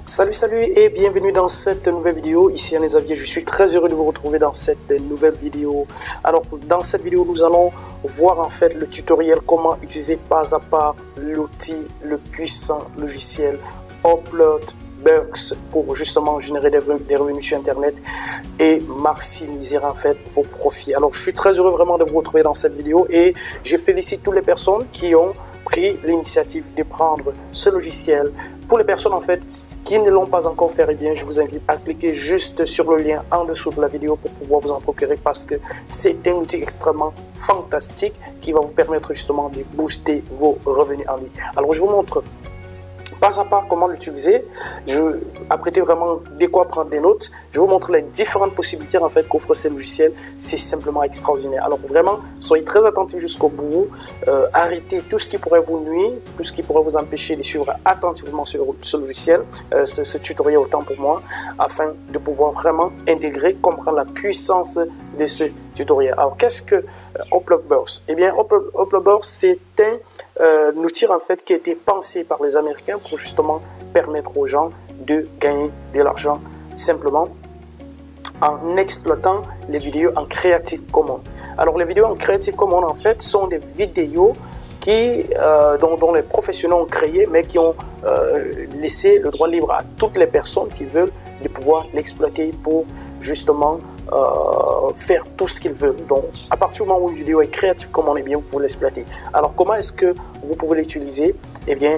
Salut et bienvenue dans cette nouvelle vidéo. Ici Anne Xavier, je suis très heureux de vous retrouver dans cette nouvelle vidéo. Alors dans cette vidéo nous allons voir en fait le tutoriel comment utiliser pas à pas l'outil, le puissant logiciel Uploadburst pour justement générer des revenus sur internet et maximiser en fait vos profits. Alors je suis très heureux vraiment de vous retrouver dans cette vidéo et je félicite toutes les personnes qui ont pris l'initiative de prendre ce logiciel. Pour les personnes en fait qui ne l'ont pas encore fait, eh bien, je vous invite à cliquer juste sur le lien en dessous de la vidéo pour pouvoir vous en procurer parce que c'est un outil extrêmement fantastique qui va vous permettre justement de booster vos revenus en ligne. Alors je vous montre pas à pas comment l'utiliser. Apprêtez vraiment de quoi prendre des notes. Je vous montre les différentes possibilités en fait qu'offre ces logiciels. C'est simplement extraordinaire. Alors vraiment, soyez très attentifs jusqu'au bout. Arrêtez tout ce qui pourrait vous nuire, tout ce qui pourrait vous empêcher de suivre attentivement ce logiciel, ce tutoriel autant pour moi, afin de pouvoir vraiment intégrer, comprendre la puissance de ce tutoriel. Alors qu'est-ce que Uploadburst? Eh bien, Uploadburst, c'est un outil en fait qui a été pensé par les Américains pour justement permettre aux gens de gagner de l'argent simplement en exploitant les vidéos en Creative Commons. Alors les vidéos en Creative Commons en fait sont des vidéos dont les professionnels ont créé mais qui ont laissé le droit libre à toutes les personnes qui veulent de pouvoir l'exploiter pour justement faire tout ce qu'ils veulent. Donc à partir du moment où une vidéo est Creative Commons, eh bien vous pouvez l'exploiter. Alors comment est-ce que vous pouvez l'utiliser? Eh bien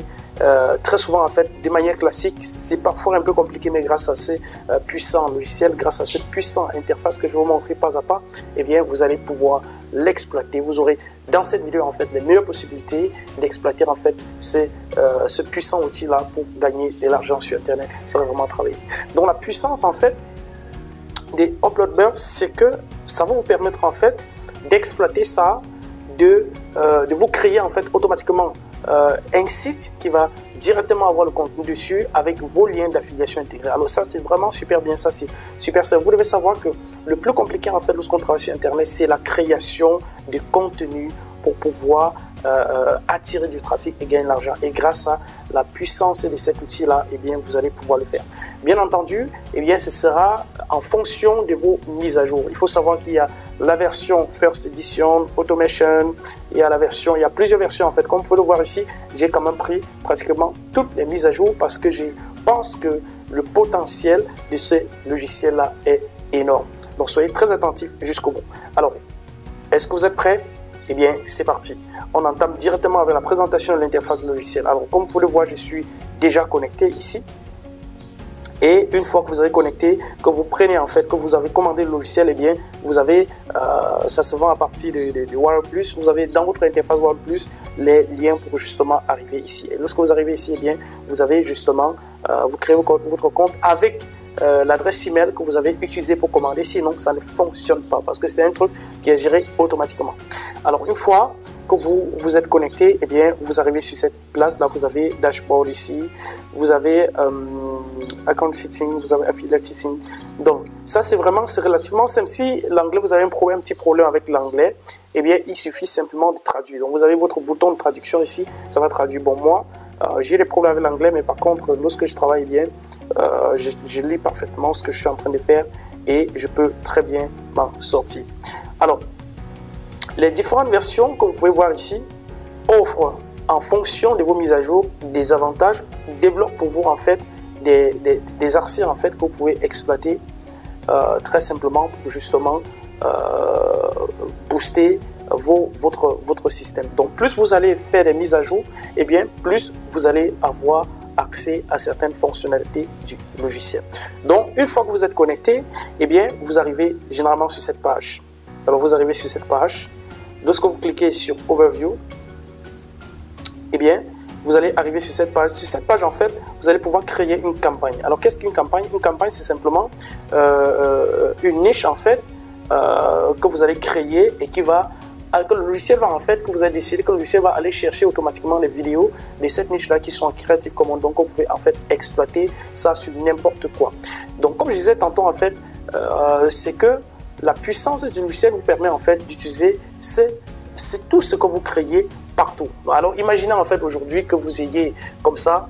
très souvent en fait de manière classique, c'est parfois un peu compliqué, mais grâce à ces puissants logiciels, grâce à cette puissante interface que je vais vous montrer pas à pas, eh bien vous allez pouvoir l'exploiter. Vous aurez dans cette vidéo en fait les meilleures possibilités d'exploiter en fait ce puissant outil là pour gagner de l'argent sur internet. Ça va vraiment travailler. Donc la puissance en fait des Uploadburst, c'est que ça va vous permettre en fait d'exploiter ça, de vous créer en fait automatiquement un site qui va directement avoir le contenu dessus avec vos liens d'affiliation intégrés. Alors ça c'est vraiment super bien, ça c'est super simple. Vous devez savoir que le plus compliqué en fait lorsqu'on travaille sur internet, c'est la création de contenu pour pouvoir attirer du trafic et gagner de l'argent. Et grâce à la puissance de cet outil-là, eh bien, vous allez pouvoir le faire. Bien entendu, eh bien, ce sera en fonction de vos mises à jour. Il faut savoir qu'il y a la version First Edition, Automation, il y a plusieurs versions en fait. Comme vous pouvez le voir ici, j'ai quand même pris pratiquement toutes les mises à jour parce que je pense que le potentiel de ce logiciel-là est énorme. Donc, soyez très attentifs jusqu'au bout. Alors, est-ce que vous êtes prêts? Eh bien, c'est parti. On entame directement avec la présentation de l'interface logicielle. Alors, comme vous pouvez le voir, je suis déjà connecté ici. Et une fois que vous avez connecté, que vous prenez en fait, que vous avez commandé le logiciel, eh bien, vous avez, ça se vend à partir de WordPress. Vous avez dans votre interface WordPress les liens pour justement arriver ici. Et lorsque vous arrivez ici, eh bien, vous avez justement, vous créez votre compte avec l'adresse email que vous avez utilisée pour commander, sinon ça ne fonctionne pas parce que c'est un truc qui est géré automatiquement. Alors une fois que vous êtes connecté, eh bien vous arrivez sur cette place là, vous avez dashboard ici, vous avez account setting, vous avez affiliate setting. Donc ça c'est relativement simple. Si l'anglais vous avez un petit problème avec l'anglais, eh bien il suffit simplement de traduire. Donc vous avez votre bouton de traduction ici, ça va traduire. Bon moi j'ai des problèmes avec l'anglais, mais par contre lorsque je travaille bien, je lis parfaitement ce que je suis en train de faire et je peux très bien m'en sortir. Alors, les différentes versions que vous pouvez voir ici offrent en fonction de vos mises à jour des avantages, débloquent pour vous en fait des arcières en fait que vous pouvez exploiter très simplement pour justement booster votre système. Donc plus vous allez faire des mises à jour, et bien plus vous allez avoir accès à certaines fonctionnalités du logiciel. Donc une fois que vous êtes connecté, eh bien vous arrivez généralement sur cette page. Alors vous arrivez sur cette page, lorsque vous cliquez sur Overview, eh bien vous allez arriver sur cette page. Sur cette page en fait, vous allez pouvoir créer une campagne. Alors qu'est-ce qu'une campagne? Une campagne c'est simplement une niche en fait que vous allez créer et que le logiciel va en fait, que vous avez décidé que le logiciel va aller chercher automatiquement les vidéos de cette niche là qui sont en Creative Commons. Donc vous pouvez en fait exploiter ça sur n'importe quoi. Donc comme je disais tantôt en fait, c'est que la puissance du logiciel vous permet en fait d'utiliser c'est tout ce que vous créez partout. Alors imaginez en fait aujourd'hui que vous ayez comme ça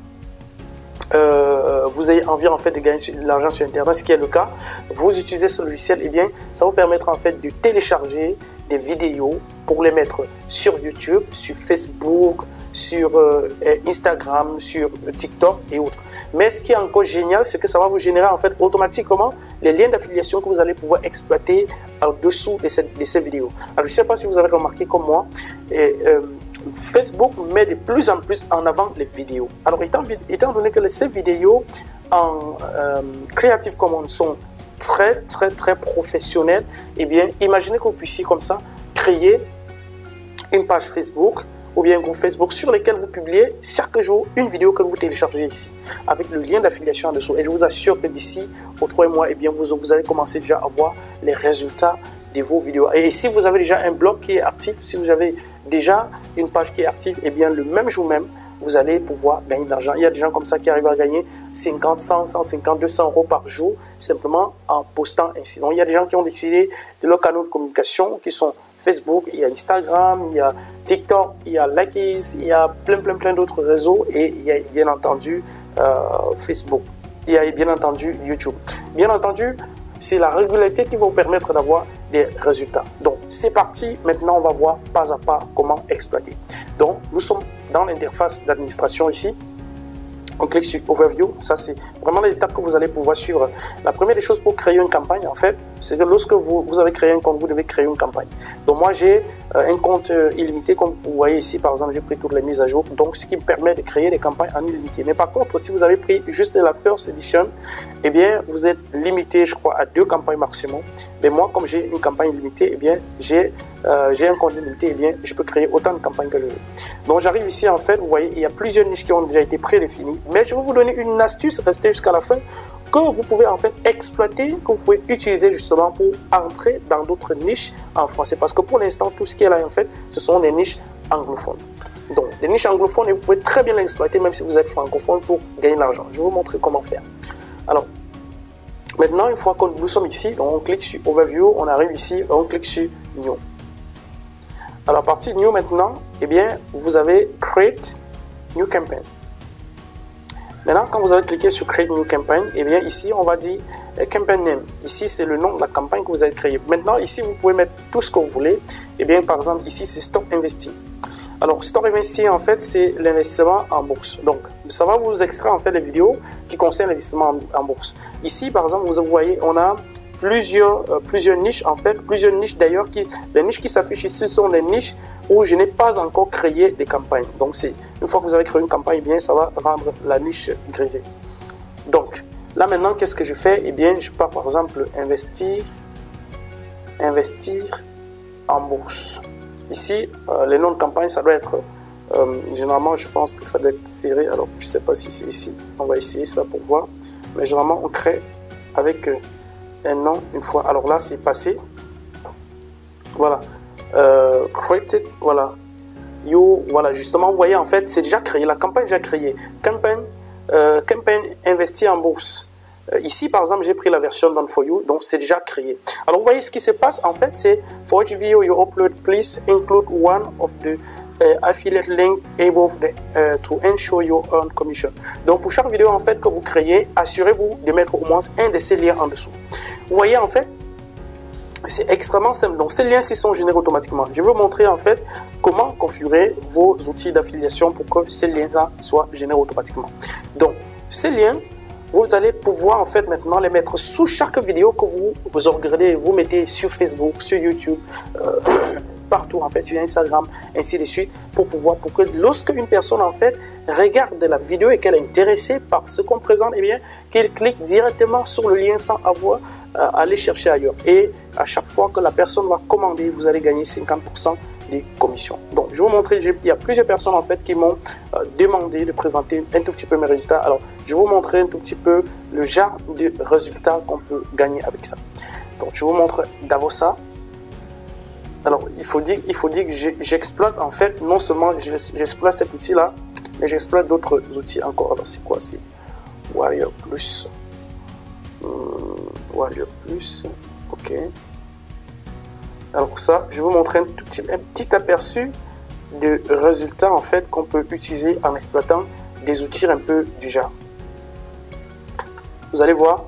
vous ayez envie en fait de gagner de l'argent sur internet, ce qui est le cas, vous utilisez ce logiciel, et bien ça vous permettra en fait de télécharger des vidéos pour les mettre sur YouTube, sur Facebook, sur Instagram, sur TikTok et autres. Mais ce qui est encore génial, c'est que ça va vous générer en fait automatiquement les liens d'affiliation que vous allez pouvoir exploiter en dessous de ces vidéos. Alors je ne sais pas si vous avez remarqué comme moi, Facebook met de plus en plus en avant les vidéos. Alors étant donné que ces vidéos en Creative Commons sont très professionnelles, eh bien imaginez que vous puissiez comme ça créer une page Facebook ou bien un groupe Facebook sur lequel vous publiez chaque jour une vidéo que vous téléchargez ici avec le lien d'affiliation en dessous. Et je vous assure que d'ici aux 3 mois, eh bien vous allez commencer déjà à voir les résultats de vos vidéos. Et si vous avez déjà un blog qui est actif, si vous avez déjà une page qui est active, eh bien le même jour même, vous allez pouvoir gagner de l'argent. Il y a des gens comme ça qui arrivent à gagner 50, 100, 150, 200 euros par jour simplement en postant ainsi. Donc il y a des gens qui ont décidé de leurs canaux de communication qui sont Facebook, il y a Instagram, il y a TikTok, il y a Likes, il y a plein d'autres réseaux et il y a bien entendu Facebook. Il y a bien entendu YouTube. Bien entendu, c'est la régularité qui va vous permettre d'avoir des résultats. Donc, c'est parti. Maintenant, on va voir pas à pas comment exploiter. Donc, nous sommes dans l'interface d'administration ici. On clique sur Overview. Ça, c'est vraiment les étapes que vous allez pouvoir suivre. La première des choses pour créer une campagne, en fait, c'est que lorsque vous avez créé un compte, vous devez créer une campagne. Donc, moi, j'ai un compte illimité. Comme vous voyez ici, par exemple, j'ai pris toutes les mises à jour. Donc, ce qui me permet de créer des campagnes en illimité. Mais par contre, si vous avez pris juste la First Edition, eh bien, vous êtes limité, je crois, à 2 campagnes maximum. Mais moi, comme j'ai une campagne illimitée, eh bien, j'ai un compte illimité, eh bien, je peux créer autant de campagnes que je veux. Donc, j'arrive ici, en fait, vous voyez, il y a plusieurs niches qui ont déjà été prédéfinies. Mais je vais vous donner une astuce, restez jusqu'à la fin, que vous pouvez en fait exploiter, que vous pouvez utiliser justement pour entrer dans d'autres niches en français. Parce que pour l'instant, tout ce qui est là, en fait, ce sont des niches anglophones. Donc, les niches anglophones, et vous pouvez très bien les exploiter, même si vous êtes francophone, pour gagner de l'argent. Je vais vous montrer comment faire. Alors, maintenant, une fois que nous sommes ici, donc on clique sur Overview, on arrive ici, on clique sur New. Alors, à partir de New maintenant, eh bien, vous avez Create New Campaign. Maintenant, quand vous allez cliquer sur Create New Campaign, eh bien ici, on va dire Campaign Name. Ici, c'est le nom de la campagne que vous allez créer. Maintenant, ici, vous pouvez mettre tout ce que vous voulez. Eh bien, par exemple, ici, c'est Stock Investing. Alors, Stock Investing, en fait, c'est l'investissement en bourse. Donc, ça va vous extraire, en fait, les vidéos qui concernent l'investissement en bourse. Ici, par exemple, vous voyez, on a plusieurs niches, en fait, plusieurs niches d'ailleurs. Les niches qui s'affichent ici sont des niches où je n'ai pas encore créé des campagnes. Donc, une fois que vous avez créé une campagne, eh bien, ça va rendre la niche grisée. Donc, là maintenant, qu'est-ce que je fais? Eh bien, je pars par exemple investir en bourse. Ici, les noms de campagne, ça doit être, généralement, je pense que ça doit être serré. Alors, je ne sais pas si c'est ici. On va essayer ça pour voir. Mais généralement, on crée avec un nom une fois. Alors là, c'est passé. Voilà. Created, voilà. Voilà, justement, vous voyez, en fait, c'est déjà créé. La campagne est déjà créée. Campagne investir en bourse. Ici, par exemple, j'ai pris la version Done for You, donc c'est déjà créé. Alors, vous voyez ce qui se passe, en fait, c'est for each video you upload, please include one of the affiliate link above to ensure your earn commission. Donc, pour chaque vidéo, en fait, que vous créez, assurez-vous de mettre au moins un de ces liens en dessous. Vous voyez, en fait, c'est extrêmement simple. Donc, ces liens-ci sont générés automatiquement. Je vais vous montrer, en fait, comment configurer vos outils d'affiliation pour que ces liens-là soient générés automatiquement. Donc, ces liens, vous allez pouvoir en fait maintenant les mettre sous chaque vidéo que vous regardez, vous mettez sur Facebook, sur YouTube, partout en fait, sur Instagram, ainsi de suite, pour que lorsque une personne en fait regarde la vidéo et qu'elle est intéressée par ce qu'on présente, eh bien, qu'elle clique directement sur le lien sans avoir à aller chercher ailleurs. Et à chaque fois que la personne va commander, vous allez gagner 50% des commissions. Donc, je vais vous montrer, il y a plusieurs personnes en fait qui m'ont demandé de présenter un tout petit peu mes résultats. Alors, je vais vous montrer un tout petit peu le genre de résultats qu'on peut gagner avec ça. Donc, je vous montre d'abord ça. Alors, il faut dire que j'exploite en fait, non seulement j'exploite cet outil-là, mais j'exploite d'autres outils encore. Alors, c'est quoi? C'est Warrior Plus. Warrior Plus, ok. Alors ça, je vais vous montrer un petit aperçu de résultats en fait qu'on peut utiliser en exploitant des outils un peu du genre. vous allez voir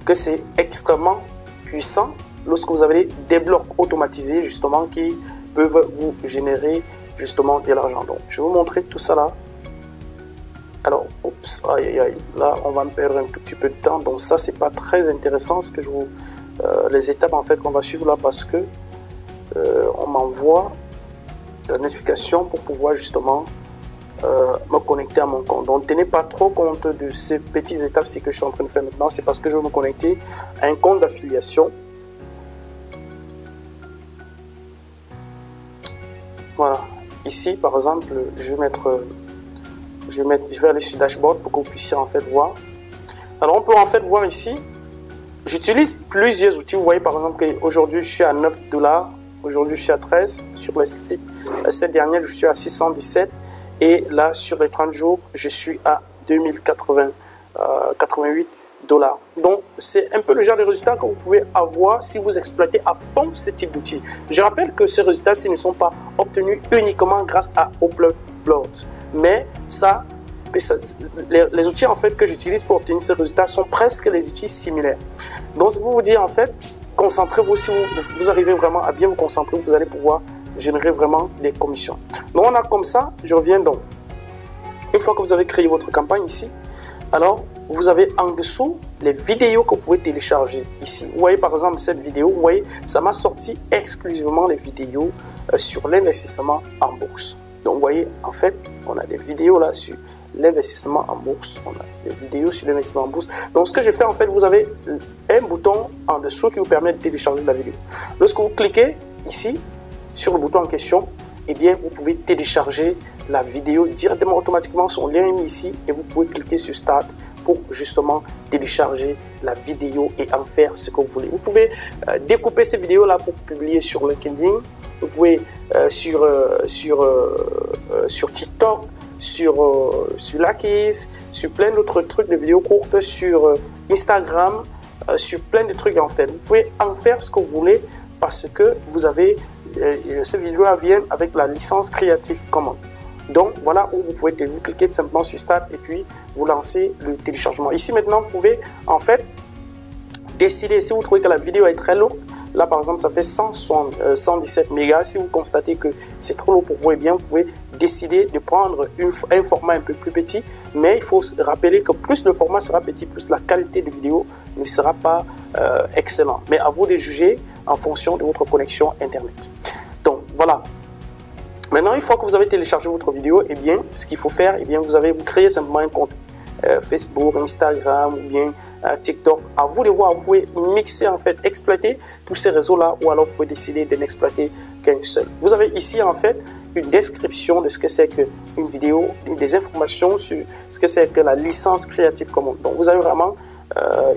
que c'est extrêmement puissant lorsque vous avez des blocs automatisés justement qui peuvent vous générer justement de l'argent. Donc je vais vous montrer tout ça là. Alors, oups, aïe aïe aïe, là on va me perdre un tout petit peu de temps, donc ça c'est pas très intéressant ce que je vous les étapes en fait qu'on va suivre là, parce que on m'envoie la notification pour pouvoir justement me connecter à mon compte. Donc tenez pas trop compte de ces petites étapes que je suis en train de faire maintenant, c'est parce que je vais me connecter à un compte d'affiliation. Voilà, ici par exemple je vais aller sur dashboard pour que vous puissiez en fait voir. Alors on peut en fait voir ici, j'utilise plusieurs outils. Vous voyez par exemple qu'aujourd'hui je suis à 9 $, aujourd'hui je suis à 13, sur les 7 derniers je suis à 617 et là sur les 30 jours je suis à 2088 $. Donc c'est un peu le genre de résultats que vous pouvez avoir si vous exploitez à fond ce type d'outils. Je rappelle que ces résultats ne sont pas obtenus uniquement grâce à Uploadboards, mais les outils en fait que j'utilise pour obtenir ces résultats sont presque les outils similaires. Donc c'est pour vous dire en fait, concentrez-vous. Si vous arrivez vraiment à bien vous concentrer, vous allez pouvoir générer vraiment des commissions. Donc on a comme ça, je reviens donc. Une fois que vous avez créé votre campagne ici, alors vous avez en dessous les vidéos que vous pouvez télécharger ici. Vous voyez par exemple cette vidéo, vous voyez, ça m'a sorti exclusivement les vidéos sur l'investissement en bourse. Donc vous voyez, en fait, on a des vidéos là sur l'investissement en bourse. On a des vidéos sur l'investissement en bourse. Donc ce que je fais en fait, vous avez un bouton en dessous qui vous permet de télécharger la vidéo. Lorsque vous cliquez ici sur le bouton en question, eh bien vous pouvez télécharger la vidéo directement automatiquement. Son lien est mis ici et vous pouvez cliquer sur Start pour justement télécharger la vidéo et en faire ce que vous voulez. Vous pouvez découper ces vidéos là pour publier sur LinkedIn. Vous pouvez sur TikTok, sur Lakis, sur plein d'autres trucs de vidéos courtes, sur Instagram, sur plein de trucs en fait. Vous pouvez en faire ce que vous voulez parce que vous avez ces vidéos viennent avec la licence Creative Commons. Donc voilà où vous pouvez vous cliquez simplement sur Start et puis vous lancez le téléchargement. Ici maintenant vous pouvez en fait décider si vous trouvez que la vidéo est très lourde. Là par exemple ça fait 117 mégas. Si vous constatez que c'est trop lourd pour vous, et bien vous pouvez décider de prendre un format un peu plus petit. Mais il faut se rappeler que plus le format sera petit, plus la qualité de vidéo ne sera pas excellente. Mais à vous de juger en fonction de votre connexion internet. Donc voilà. Maintenant, une fois que vous avez téléchargé votre vidéo, eh bien, ce qu'il faut faire, eh bien, vous créez simplement un compte Facebook, Instagram ou bien TikTok. À vous de voir, vous pouvez mixer en fait, exploiter tous ces réseaux-là ou alors vous pouvez décider de n'exploiter qu'un seul. Vous avez ici en fait une description de ce que c'est qu'une vidéo, des informations sur ce que c'est que la licence Creative Commons. Donc vous avez vraiment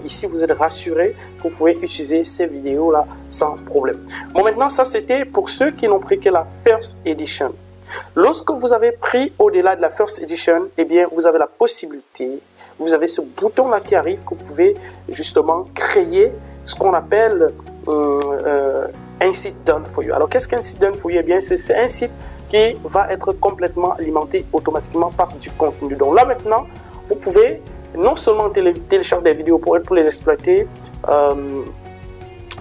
ici vous êtes rassuré que vous pouvez utiliser ces vidéos là sans problème. Bon, maintenant ça c'était pour ceux qui n'ont pris que la First Edition. Lorsque vous avez pris au-delà de la First Edition, eh bien vous avez la possibilité, vous avez ce bouton là qui arrive que vous pouvez justement créer ce qu'on appelle un site done for you. Alors qu'est-ce qu'un site done for you? Eh bien c'est un site qui va être complètement alimenté automatiquement par du contenu. Donc là maintenant vous pouvez non seulement télécharger des vidéos pour les exploiter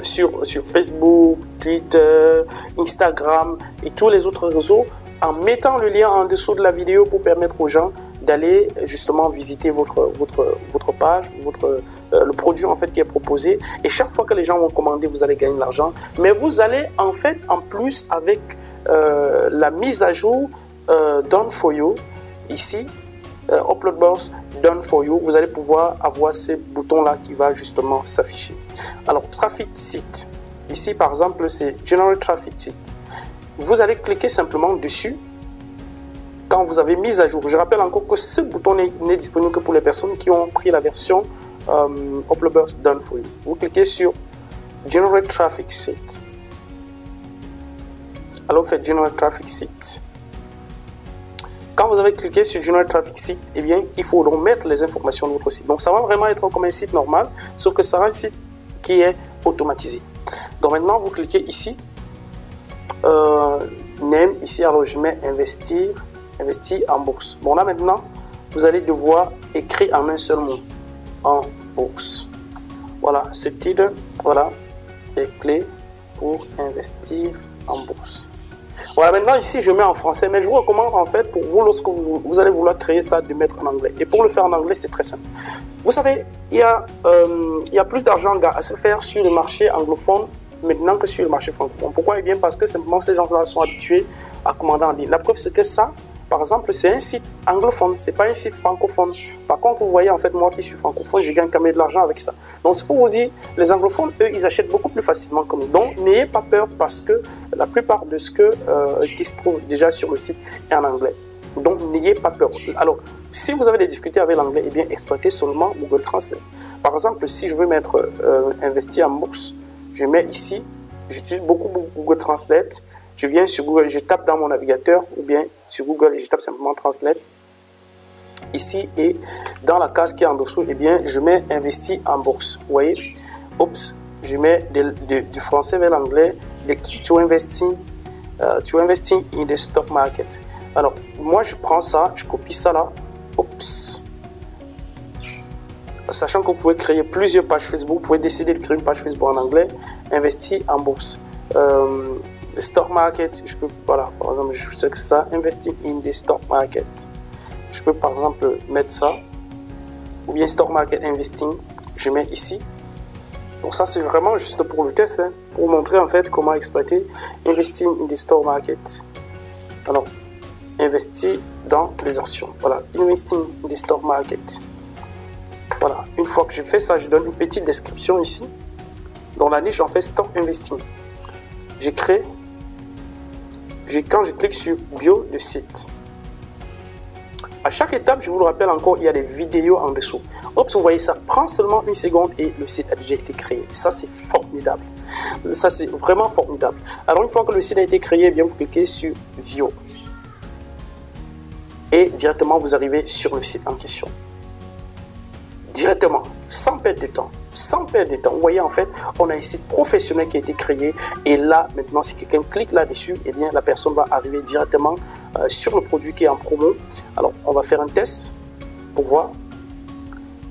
sur Facebook, Twitter, Instagram et tous les autres réseaux, en mettant le lien en dessous de la vidéo pour permettre aux gens d'aller justement visiter votre page, le produit en fait qui est proposé. Et chaque fois que les gens vont commander, vous allez gagner de l'argent. Mais vous allez en fait en plus avec la mise à jour Done for You ici. Uploadboards Done for You, vous allez pouvoir avoir ces boutons là qui va justement s'afficher. Alors Traffic Site, ici par exemple c'est Generate Traffic Site. Vous allez cliquer simplement dessus quand vous avez mis à jour. Je rappelle encore que ce bouton n'est disponible que pour les personnes qui ont pris la version Uploadboards Done for You. Vous cliquez sur Generate Traffic Site. Alors vous faites Generate Traffic Site. Quand vous avez cliqué sur Generate Traffic Site, eh bien, il faut donc mettre les informations de votre site. Donc, ça va vraiment être comme un site normal, sauf que ça sera un site qui est automatisé. Donc, maintenant, vous cliquez ici, Name, ici, alors je mets investir en bourse. Bon, là, maintenant, vous allez devoir écrire en un seul mot, en bourse. Voilà, ce titre, voilà, est clé pour investir en bourse. Voilà, maintenant ici je mets en français, mais je vous recommande en fait pour vous, lorsque vous allez vouloir créer ça, de mettre en anglais. Et pour le faire en anglais, c'est très simple. Vous savez, il y a plus d'argent à se faire sur le marché anglophone maintenant que sur le marché francophone. Pourquoi? Eh bien parce que simplement ces gens-là sont habitués à commander en ligne. La preuve, c'est que ça, par exemple, c'est un site anglophone, c'est pas un site francophone. Par contre, vous voyez, en fait, moi qui suis francophone, je gagne quand même de l'argent avec ça. Donc, c'est pour vous dire, les anglophones, eux, ils achètent beaucoup plus facilement que nous. Donc, n'ayez pas peur parce que la plupart de ce qui se trouve déjà sur le site est en anglais. Donc, n'ayez pas peur. Alors, si vous avez des difficultés avec l'anglais, eh bien, exploitez seulement Google Translate. Par exemple, si je veux mettre investir en bourse, je mets ici, j'utilise beaucoup Google Translate. Je viens sur Google, je tape dans mon navigateur ou bien sur Google et je tape simplement Translate. Ici et dans la case qui est en dessous, eh bien, je mets investir en bourse. Vous voyez, oups, je mets du français vers l'anglais, les key to investing in the stock market. Alors, moi, je prends ça, je copie ça là, oups. Sachant que vous pouvez créer plusieurs pages Facebook, vous pouvez décider de créer une page Facebook en anglais, investir en bourse. Le stock market, je peux, voilà, par exemple, je sais que ça, investing in the stock market. Je peux par exemple mettre ça, ou bien stock market investing, je mets ici. Donc ça, c'est vraiment juste pour le test, hein, pour montrer en fait comment exploiter investing in the stock market. Alors, investir dans les actions. Voilà, investing in the stock market. Voilà, une fois que je fais ça, je donne une petite description ici. Dans la niche, j'en fais stock investing. Je crée. Quand je clique sur bio de site, à chaque étape, je vous le rappelle encore, il y a des vidéos en dessous. Hop, vous voyez, ça prend seulement une seconde et le site a déjà été créé. Ça, c'est formidable. Ça, c'est vraiment formidable. Alors, une fois que le site a été créé, eh bien, vous cliquez sur View. Et directement, vous arrivez sur le site en question. Directement, sans perdre de temps. Sans perdre de temps. Vous voyez, en fait, on a un site professionnel qui a été créé. Et là, maintenant, si quelqu'un clique là-dessus, eh bien, la personne va arriver directement sur le produit qui est en promo. Alors, on va faire un test pour voir.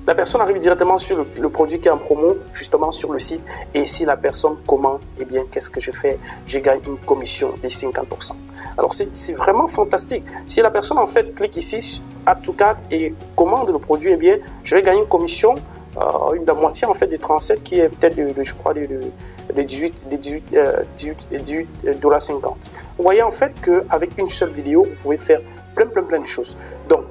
La personne arrive directement sur le produit qui est en promo, justement sur le site. Et si la personne commande, eh bien, qu'est-ce que je fais? Je gagne une commission de 50%. Alors, c'est vraiment fantastique. Si la personne, en fait, clique ici, à tout cas, et commande le produit, eh bien, je vais gagner une commission, la moitié, en fait, de 37, qui est peut-être, je crois, de 18,50 $. Vous voyez, en fait, qu'avec une seule vidéo, vous pouvez faire plein de choses. Donc,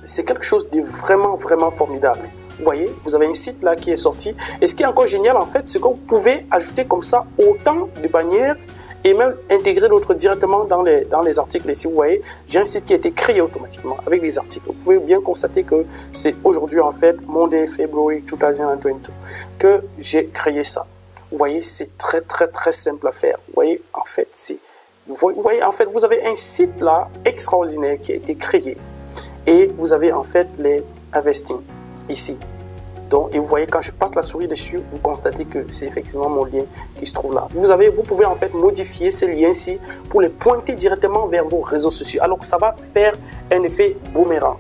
c'est quelque chose de vraiment formidable. Vous voyez, vous avez un site là qui est sorti. Et ce qui est encore génial, en fait, c'est que vous pouvez ajouter comme ça autant de bannières et même intégrer d'autres directement dans les articles. Ici, vous voyez, j'ai un site qui a été créé automatiquement avec des articles. Vous pouvez bien constater que c'est aujourd'hui, en fait, Monday, February 2022, que j'ai créé ça. Vous voyez, c'est très simple à faire. Vous voyez, en fait, vous voyez, en fait, vous avez un site là extraordinaire qui a été créé. Et vous avez en fait les investing ici. Donc, et vous voyez, quand je passe la souris dessus, vous constatez que c'est effectivement mon lien qui se trouve là. Vous pouvez en fait modifier ces liens-ci pour les pointer directement vers vos réseaux sociaux. Alors, ça va faire un effet boomerang.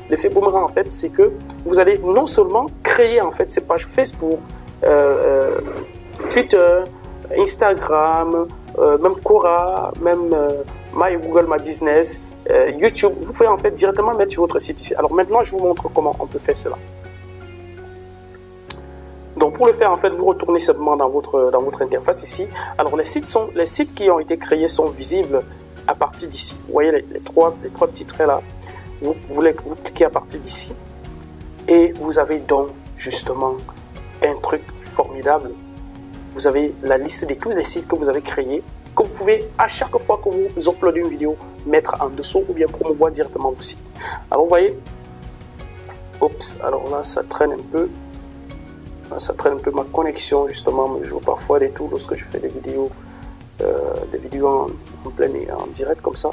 L'effet boomerang, en fait, c'est que vous allez non seulement créer en fait ces pages Facebook, Twitter, Instagram, même Quora, même My Google My Business, YouTube, vous pouvez en fait directement mettre sur votre site ici. Alors maintenant, je vous montre comment on peut faire cela. Donc pour le faire, en fait, vous retournez simplement dans votre interface ici. Alors les sites qui ont été créés sont visibles à partir d'ici. Vous voyez les trois petits traits là. Vous cliquez à partir d'ici et vous avez donc justement un truc formidable. Vous avez la liste de tous les sites que vous avez créés, que vous pouvez à chaque fois que vous uploadez une vidéo mettre en dessous ou bien promouvoir directement vos sites. Alors vous voyez, oups, alors là ça traîne un peu. Ça traîne un peu ma connexion, justement, me joue parfois des tours lorsque je fais des vidéos en plein et en direct comme ça.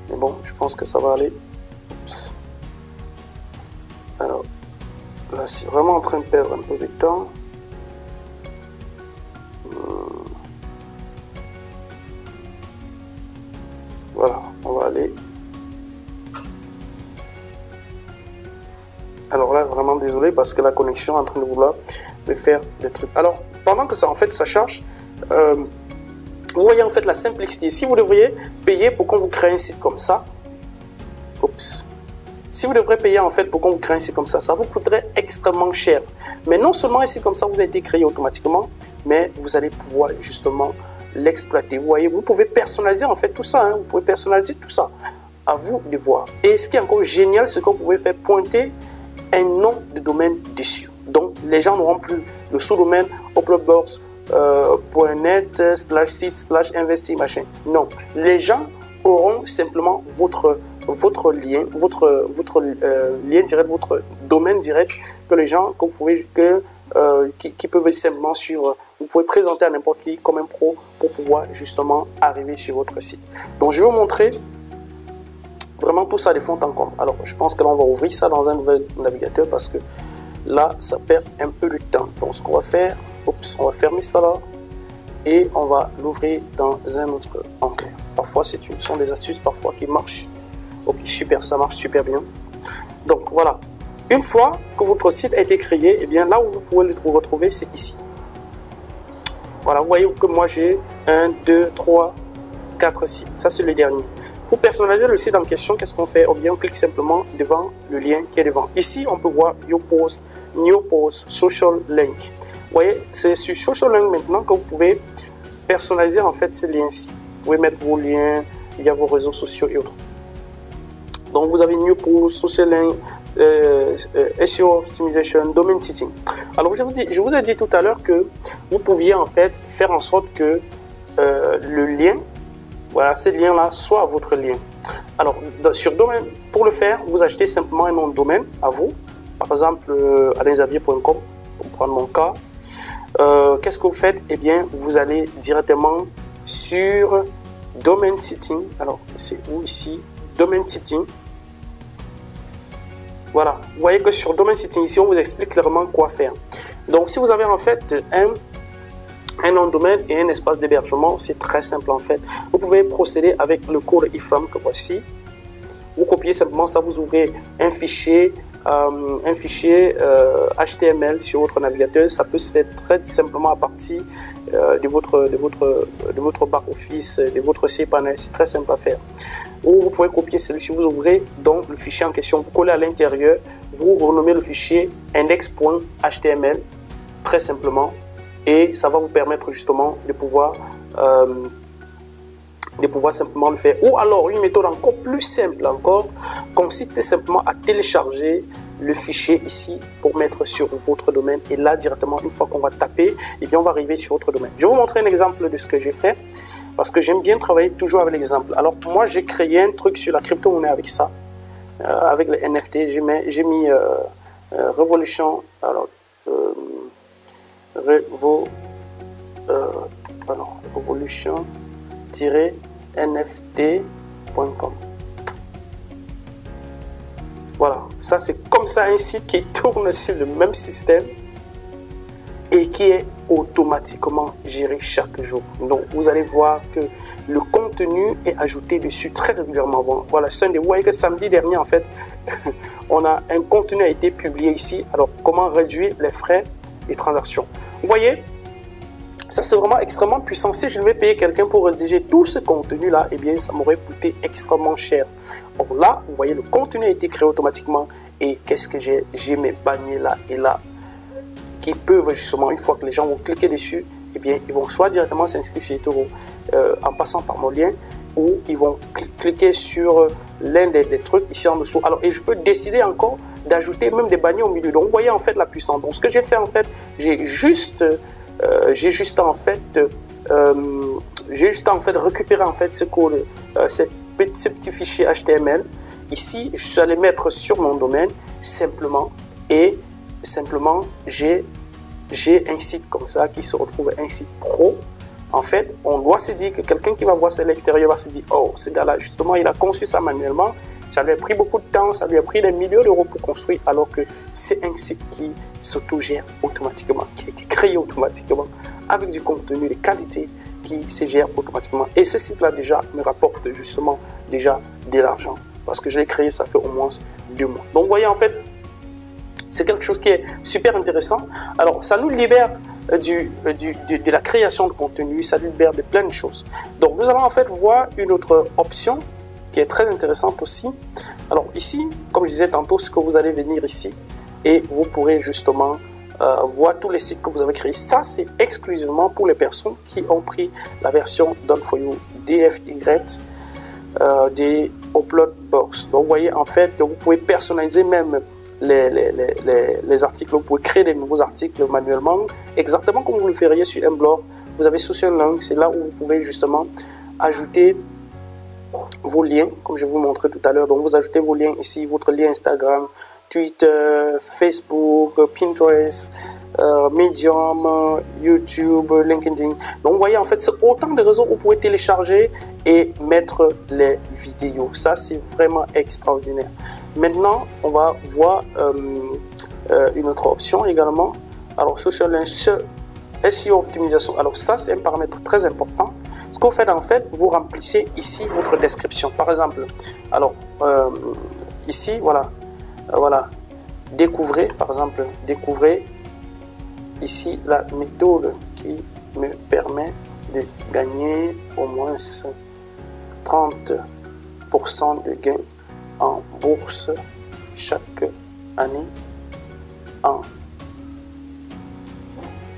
Mais bon, je pense que ça va aller. Oups. Alors, là, c'est vraiment en train de perdre un peu de temps. Voilà, on va aller. Alors là, vraiment désolé parce que la connexion est en train de vouloir me faire des trucs. Alors, pendant que ça, en fait, ça charge, vous voyez en fait la simplicité. Si vous devriez payer pour qu'on vous crée un site comme ça, oups. Si vous devrez payer en fait pour qu'on vous crée un site comme ça vous coûterait extrêmement cher. Mais non seulement un site comme ça vous a été créé automatiquement, mais vous allez pouvoir justement l'exploiter. Vous voyez, vous pouvez personnaliser en fait tout ça. Hein. Vous pouvez personnaliser tout ça. À vous de voir. Et ce qui est encore génial, c'est que vous pouvez faire pointer un nom de domaine dessus. Donc, les gens n'auront plus le sous-domaine uploadbox.net/site/investi machin. Non, les gens auront simplement votre lien, votre lien direct, votre domaine direct que les gens que vous pouvez qui peuvent simplement suivre. Vous pouvez présenter à n'importe qui comme un pro pour pouvoir justement arriver sur votre site. Donc, je vais vous montrer vraiment tout ça de fond en comble. Alors, je pense que là, on va ouvrir ça dans un nouvel navigateur parce que là, ça perd un peu de temps. Donc, ce qu'on va faire, on va fermer ça là et on va l'ouvrir dans un autre onglet. Parfois, ce sont des astuces parfois qui marchent. Ok, super, ça marche super bien. Donc, voilà. Une fois que votre site a été créé, eh bien, là où vous pouvez le retrouver, c'est ici. Voilà, vous voyez que moi, j'ai 1, 2, 3, 4 sites. Ça, c'est le dernier. Pour personnaliser le site en question, qu'est-ce qu'on fait? On clique simplement devant le lien qui est devant. Ici, on peut voir Your Post, New Post, Social Link. Vous voyez, c'est sur Social Link maintenant que vous pouvez personnaliser en fait ces liens-ci. Vous pouvez mettre vos liens via vos réseaux sociaux et autres. Donc, vous avez New Post, Social Link, SEO Optimization, Domain Setting. Alors, je vous ai dit tout à l'heure que vous pouviez en fait faire en sorte que le lien, voilà, ce lien-là soit votre lien. Alors, sur domaine, pour le faire, vous achetez simplement un nom de domaine à vous. Par exemple, alainxavier.com, pour prendre mon cas. Qu'est-ce que vous faites? Eh bien, vous allez directement sur Domain Setting. Alors, c'est où ici? Domain Setting. Voilà, vous voyez que sur Domain Setting, ici, on vous explique clairement quoi faire. Donc, si vous avez en fait un nom de domaine et un espace d'hébergement, c'est très simple en fait. Vous pouvez procéder avec le code iframe que voici. Vous copiez simplement ça, vous ouvrez un fichier HTML sur votre navigateur. Ça peut se faire très simplement à partir de votre back-office, de votre cPanel. C'est très simple à faire. Ou vous pouvez copier celui-ci, vous ouvrez donc le fichier en question, vous collez à l'intérieur, vous renommez le fichier index.html très simplement. Et ça va vous permettre justement de pouvoir simplement le faire. Ou alors, une méthode encore plus simple encore, consiste simplement à télécharger le fichier ici pour mettre sur votre domaine. Et là, directement, une fois qu'on va taper, eh bien, on va arriver sur votre domaine. Je vais vous montrer un exemple de ce que j'ai fait parce que j'aime bien travailler toujours avec l'exemple. Alors, moi, j'ai créé un truc sur la crypto-monnaie avec ça, avec les NFT. J'ai mis Revolution. Alors, revolution-nft.com. Voilà, ça c'est comme ça un site qui tourne sur le même système et qui est automatiquement géré chaque jour. Donc vous allez voir que le contenu est ajouté dessus très régulièrement. Bon, voilà, Sunday, vous voyez que samedi dernier en fait, un contenu a été publié ici. Alors comment réduire les frais des transactions? Vous voyez, ça c'est vraiment extrêmement puissant. Si je devais payer quelqu'un pour rédiger tout ce contenu là, eh bien ça m'aurait coûté extrêmement cher. Or là, vous voyez, le contenu a été créé automatiquement. Et qu'est-ce que j'ai mes banniers là et là qui peuvent justement, une fois que les gens vont cliquer dessus, eh bien ils vont soit directement s'inscrire chez eToro en passant par mon lien, ou ils vont cliquer sur l'un des trucs ici en dessous. Alors, et je peux décider encore d'ajouter même des banniers au milieu. Donc vous voyez en fait la puissance. Donc ce que j'ai fait en fait, j'ai juste en fait récupérer en fait ce code, ce petit fichier HTML. Ici, je suis allé mettre sur mon domaine simplement, et simplement j'ai un site comme ça qui se retrouve un site pro. En fait, on doit se dire que quelqu'un qui va voir ça à l'extérieur va se dire, oh, ce gars-là, justement, il a conçu ça manuellement. Ça lui a pris beaucoup de temps, ça lui a pris des millions d'euros pour construire, alors que c'est un site qui s'autogère automatiquement, qui a été créé automatiquement, avec du contenu de qualité qui se gère automatiquement. Et ce site-là déjà me rapporte justement déjà de l'argent, parce que je l'ai créé, ça fait au moins 2 mois. Donc vous voyez en fait, C'est quelque chose qui est super intéressant. Alors, ça nous libère de la création de contenu, ça nous libère de plein de choses. Donc, nous allons en fait voir une autre option qui est très intéressante aussi. Alors, ici, comme je disais tantôt, c'est que vous allez venir ici et vous pourrez justement voir tous les sites que vous avez créés. Ça, c'est exclusivement pour les personnes qui ont pris la version Done4You DFY des Upload Box. Donc, vous voyez, en fait, vous pouvez personnaliser même les articles. Vous pouvez créer des nouveaux articles manuellement, exactement comme vous le feriez sur Mblog. Vous avez Social Link, c'est là où vous pouvez justement ajouter vos liens, comme je vous montrais tout à l'heure. Donc, vous ajoutez vos liens ici, votre lien Instagram, Twitter, Facebook, Pinterest, Medium, YouTube, LinkedIn. Donc, vous voyez, en fait, c'est autant de réseaux où vous pouvez télécharger et mettre les vidéos. Ça, c'est vraiment extraordinaire. Maintenant, on va voir une autre option également. Alors, Social Link, SEO optimisation. Alors, ça, c'est un paramètre très important. Ce que vous faites, en fait, vous remplissez ici votre description. Par exemple, alors, ici, voilà. Voilà, découvrez, par exemple, découvrez ici la méthode qui me permet de gagner au moins 30% de gains en bourse chaque année en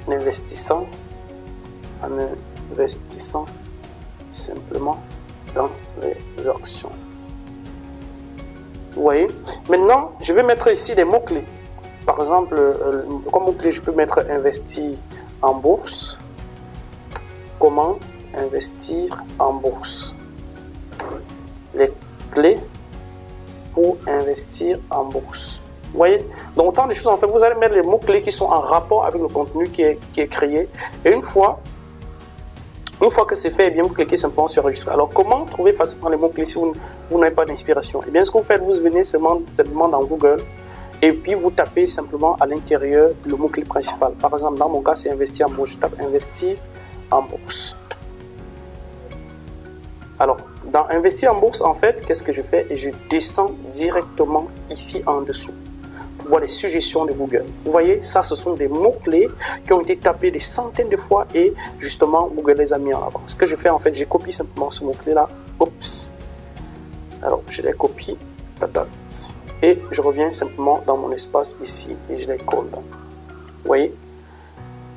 investissant simplement dans les actions. Vous voyez, maintenant je vais mettre ici des mots-clés. Par exemple, comme mot-clé, je peux mettre investir en bourse. Comment investir en bourse? Les clés pour investir en bourse. Vous voyez, donc autant de choses en fait, vous allez mettre les mots-clés qui sont en rapport avec le contenu qui est créé. Et une fois que c'est fait, eh bien, vous cliquez simplement sur enregistrer. Alors, comment trouver facilement les mots-clés si vous n'avez pas d'inspiration? Eh bien, ce que vous faites, vous venez simplement dans Google et puis vous tapez simplement à l'intérieur le mot-clé principal. Par exemple, dans mon cas, c'est investir en bourse. Je tape investir en bourse. Alors, dans investir en bourse, en fait, qu'est-ce que je fais? Et je descends directement ici en dessous pour voir les suggestions de Google. Vous voyez, ça, ce sont des mots-clés qui ont été tapés des centaines de fois et justement, Google les a mis en avant. Ce que je fais, en fait, j'ai copié simplement ce mot-clé-là. Oups. Alors, je les copie. Et je reviens simplement dans mon espace ici et je les colle. Vous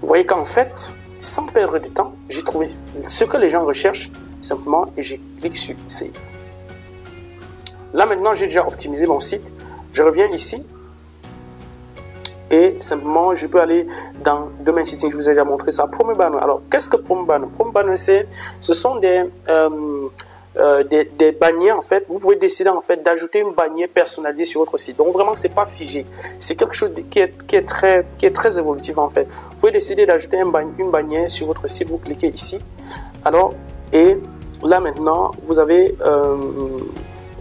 voyez qu'en fait, sans perdre de temps, j'ai trouvé ce que les gens recherchent simplement et je clique sur Save. Là, maintenant, j'ai déjà optimisé mon site. Je reviens ici. Et simplement, je peux aller dans Domain Setting, je vous ai déjà montré ça. Promo Banner. Alors, qu'est-ce que Promo Banner? Promo Banner, ce sont des bannières, en fait. Vous pouvez décider, en fait, d'ajouter une bannière personnalisée sur votre site. Donc, vraiment, c'est pas figé. C'est quelque chose qui est très évolutif, en fait. Vous pouvez décider d'ajouter une bannière sur votre site. Vous cliquez ici. Alors, et là, maintenant, vous avez...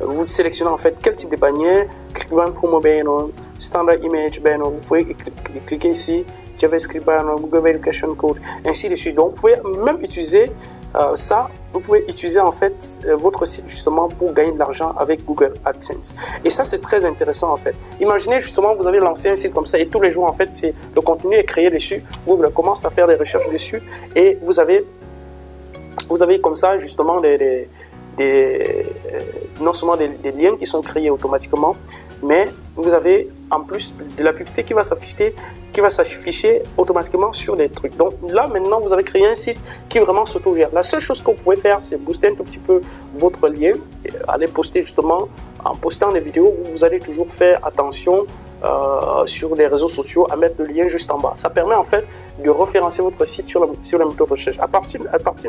vous sélectionnez en fait quel type de bannière, ClickBanner, Promo Banner, Standard Image Banner, vous pouvez cliquer ici, JavaScript Banner, Google Verification Code, ainsi de suite. Donc vous pouvez même utiliser ça, vous pouvez utiliser en fait votre site justement pour gagner de l'argent avec Google AdSense. Et ça c'est très intéressant en fait. Imaginez justement vous avez lancé un site comme ça et tous les jours en fait le contenu est créé dessus, Google commence à faire des recherches dessus et vous avez comme ça justement non seulement des liens qui sont créés automatiquement, mais vous avez en plus de la publicité qui va s'afficher automatiquement sur les trucs. Donc là maintenant vous avez créé un site qui vraiment s'autogère. La seule chose que vous pouvez faire, c'est booster un tout petit peu votre lien, aller poster justement, en postant des vidéos, vous allez toujours faire attention sur les réseaux sociaux à mettre le lien juste en bas. Ça permet en fait de référencer votre site sur la méthode de recherche. À partir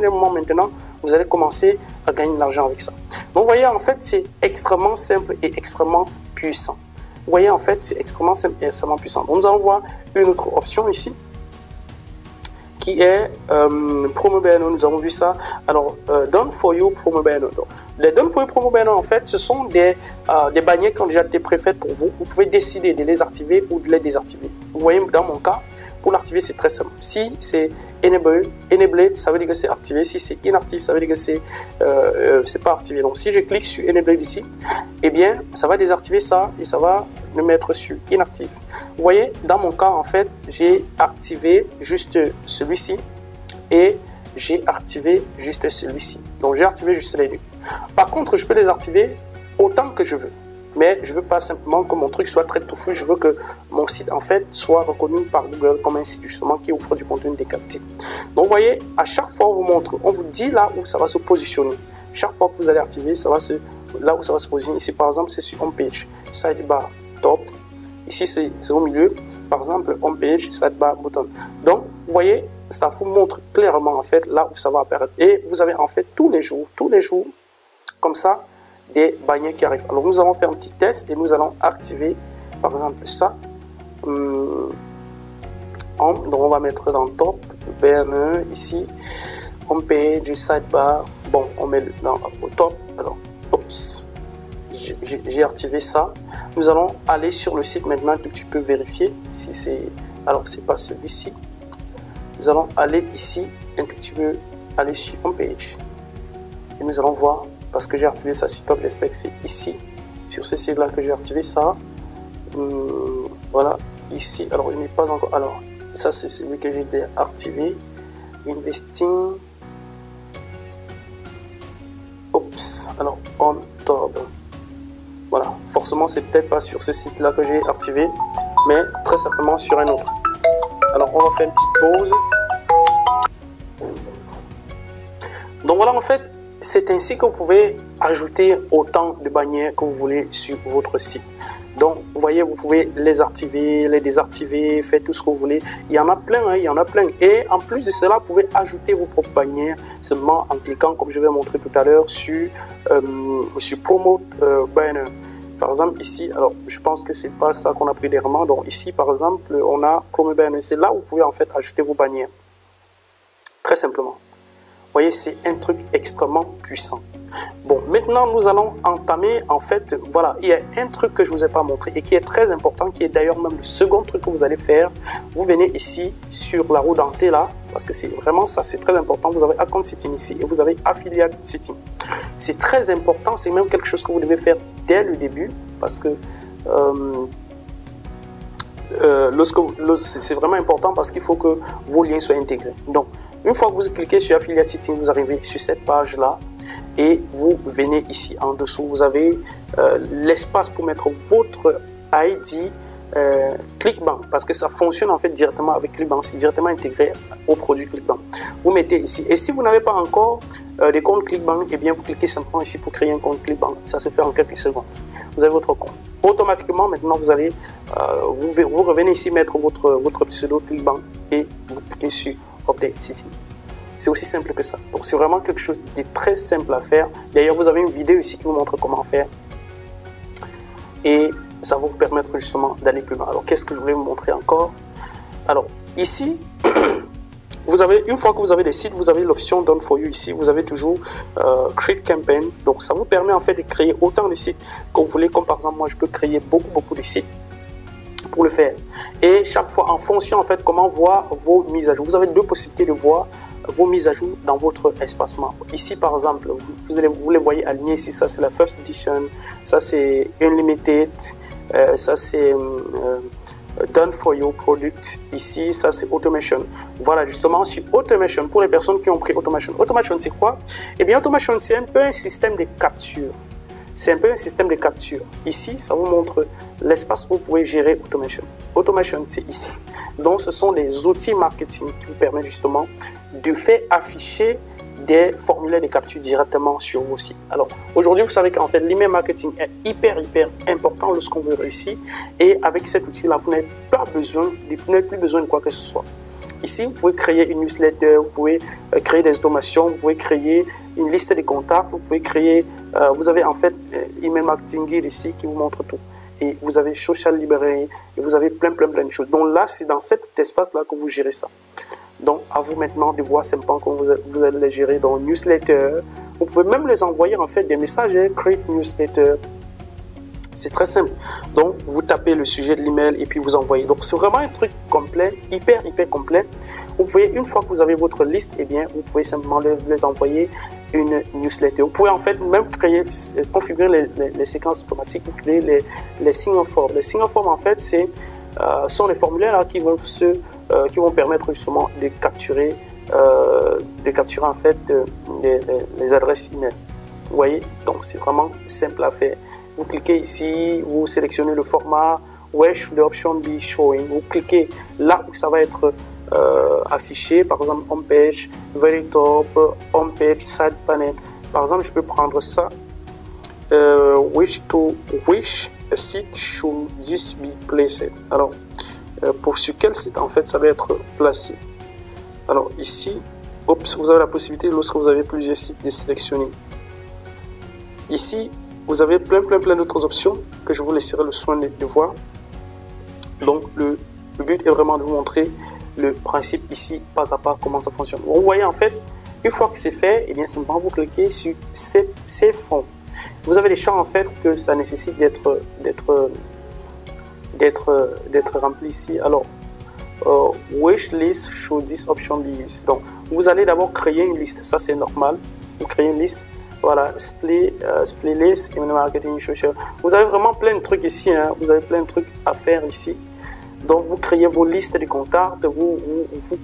d'un moment maintenant, vous allez commencer à gagner de l'argent avec ça. Donc vous voyez en fait c'est extrêmement simple et extrêmement puissant. Vous voyez en fait c'est extrêmement simple et extrêmement puissant. Donc nous allons voir une autre option ici qui est Promo Banner. Nous avons vu ça. Alors, Done4You Promo Banner. Les Done4You Promo Banner, en fait, ce sont des bannières qui ont déjà été préfaites pour vous. Vous pouvez décider de les activer ou de les désactiver. Vous voyez, dans mon cas, pour l'activer, c'est très simple. Si c'est enabled, ça veut dire que c'est activé. Si c'est inactive, ça veut dire que c'est pas activé. Donc, si je clique sur enabled ici, eh bien, ça va désactiver ça et ça va me mettre sur inactif. Vous voyez, dans mon cas, en fait, j'ai activé juste celui-ci et j'ai activé juste celui-ci. Donc, j'ai activé juste les deux. Par contre, je peux les activer autant que je veux. Mais je ne veux pas simplement que mon truc soit très touffu. Je veux que mon site, en fait, soit reconnu par Google comme un site, justement, qui offre du contenu de qualité. Donc, vous voyez, à chaque fois, on vous montre, on vous dit là où ça va se positionner. Chaque fois que vous allez activer, là où ça va se positionner. Ici, par exemple, c'est sur Homepage, Sidebar, Top. Ici, c'est au milieu. Par exemple, Homepage, Sidebar, Button. Donc, vous voyez, ça vous montre clairement, en fait, là où ça va apparaître. Et vous avez, en fait, tous les jours, comme ça, des bannières qui arrivent. Alors, nous allons faire un petit test et nous allons activer, par exemple, ça. Donc, on va mettre dans Top, BNE, ici, Homepage, Sidebar. Bon, on met dans au Top. Alors, oups, j'ai activé ça. Nous allons aller sur le site maintenant que tu peux vérifier si c'est... Alors, c'est pas celui-ci. Nous allons aller ici et que tu peux aller sur Homepage. Et nous allons voir, parce que j'ai activé ça sur Top, j'espère que c'est ici, sur ce site-là que j'ai activé ça. Voilà, ici, alors il n'est pas encore... Alors, ça c'est celui que j'ai activé. Investing. Oups, alors, on top. Voilà, forcément, c'est peut-être pas sur ce site-là que j'ai activé, mais très certainement sur un autre. Alors, on va faire une petite pause. Donc voilà, en fait, c'est ainsi que vous pouvez ajouter autant de bannières que vous voulez sur votre site. Donc, vous voyez, vous pouvez les activer, les désactiver, faire tout ce que vous voulez. Il y en a plein, hein, il y en a plein. Et en plus de cela, vous pouvez ajouter vos propres bannières seulement en cliquant, comme je vais montrer tout à l'heure, sur Promote Banner. Par exemple, ici, alors je pense que c'est pas ça qu'on a pris dernièrement. Donc ici, par exemple, on a Promote Banner. C'est là où vous pouvez en fait ajouter vos bannières. Très simplement. Vous voyez, c'est un truc extrêmement puissant. Bon, maintenant, nous allons entamer, en fait, voilà, il y a un truc que je ne vous ai pas montré et qui est très important, qui est d'ailleurs même le second truc que vous allez faire. Vous venez ici sur la roue dentée là, parce que c'est vraiment ça, c'est très important. Vous avez Account Setting ici et vous avez Affiliate Setting. C'est très important, c'est même quelque chose que vous devez faire dès le début, parce que c'est vraiment important parce qu'il faut que vos liens soient intégrés. Donc, une fois que vous cliquez sur Affiliate Setting, vous arrivez sur cette page-là et vous venez ici en dessous. Vous avez l'espace pour mettre votre ID Clickbank parce que ça fonctionne en fait directement avec Clickbank. C'est directement intégré au produit Clickbank. Vous mettez ici. Et si vous n'avez pas encore des comptes Clickbank, eh bien vous cliquez simplement ici pour créer un compte Clickbank. Ça se fait en quelques secondes. Vous avez votre compte. Automatiquement, maintenant, vous allez, vous revenez ici mettre votre pseudo Clickbank et vous cliquez sur Update Setting. C'est aussi simple que ça. Donc, c'est vraiment quelque chose de très simple à faire. D'ailleurs, vous avez une vidéo ici qui vous montre comment faire. Et ça va vous permettre justement d'aller plus loin. Alors, qu'est-ce que je voulais vous montrer encore? Alors, ici, vous avez, une fois que vous avez des sites, vous avez l'option Done for You ici. Vous avez toujours Create Campaign. Donc, ça vous permet en fait de créer autant de sites que vous voulez. Comme par exemple, moi, je peux créer beaucoup de sites pour le faire. Et chaque fois, en fonction en fait, comment voir vos mises à jour. Vous avez deux possibilités de voir vos mises à jour dans votre espace membre. Ici, par exemple, vous les voyez alignés ici. Ça, c'est la First Edition. Ça, c'est Unlimited. Ça, c'est Done for You Product. Ici, ça, c'est Automation. Voilà, justement, sur Automation, pour les personnes qui ont pris Automation. Automation, c'est quoi? Eh bien, Automation, c'est un peu un système de capture. C'est un peu un système de capture. Ici, ça vous montre l'espace où vous pouvez gérer Automation. Automation, c'est ici. Donc, ce sont des outils marketing qui vous permettent justement de faire afficher des formulaires de capture directement sur vos sites. Alors, aujourd'hui, vous savez qu'en fait, l'email marketing est hyper important lorsqu'on veut réussir. Et avec cet outil-là, vous n'avez plus besoin de quoi que ce soit. Ici, vous pouvez créer une newsletter, vous pouvez créer des automations, vous pouvez créer une liste de contacts, vous pouvez créer, vous avez en fait Email Marketing Guide ici qui vous montre tout. Et vous avez Social Library, et vous avez plein de choses. Donc là, c'est dans cet espace-là que vous gérez ça. Donc, à vous maintenant de voir simplement comment vous allez les gérer dans newsletter. Vous pouvez même les envoyer en fait des messages, create newsletter. C'est très simple. Donc, vous tapez le sujet de l'email et puis vous envoyez. Donc, c'est vraiment un truc complet, hyper complet. Vous pouvez, une fois que vous avez votre liste, eh bien, vous pouvez simplement les envoyer une newsletter. Vous pouvez en fait même créer, configurer les séquences automatiques, créer les signal forms. Les signal forms, en fait, sont les formulaires là, qui vont permettre justement de capturer en fait les adresses email. Vous voyez, donc c'est vraiment simple à faire. Vous cliquez ici, vous sélectionnez le format Where should the option be showing. Vous cliquez là où ça va être affiché, par exemple home page, very top, home page, side panel. Par exemple, je peux prendre ça. Which a site should this be placed. Alors, pour sur quel site en fait ça va être placé. Alors ici, vous avez la possibilité, lorsque vous avez plusieurs sites, de sélectionner. Ici, vous avez plein d'autres options que je vous laisserai le soin de voir. Donc, le but est vraiment de vous montrer le principe ici, pas à pas, comment ça fonctionne. Vous voyez, en fait, une fois que c'est fait, et bien simplement, vous cliquez sur ces fonds. Vous avez des champs, en fait, que ça nécessite d'être rempli ici. Alors, which list should this option be used? Donc, vous allez d'abord créer une liste. Ça, c'est normal. Vous créez une liste. Voilà, split list, email marketing, social. Vous avez vraiment plein de trucs ici. Hein. Vous avez plein de trucs à faire ici. Donc, vous créez vos listes de contacts. Vous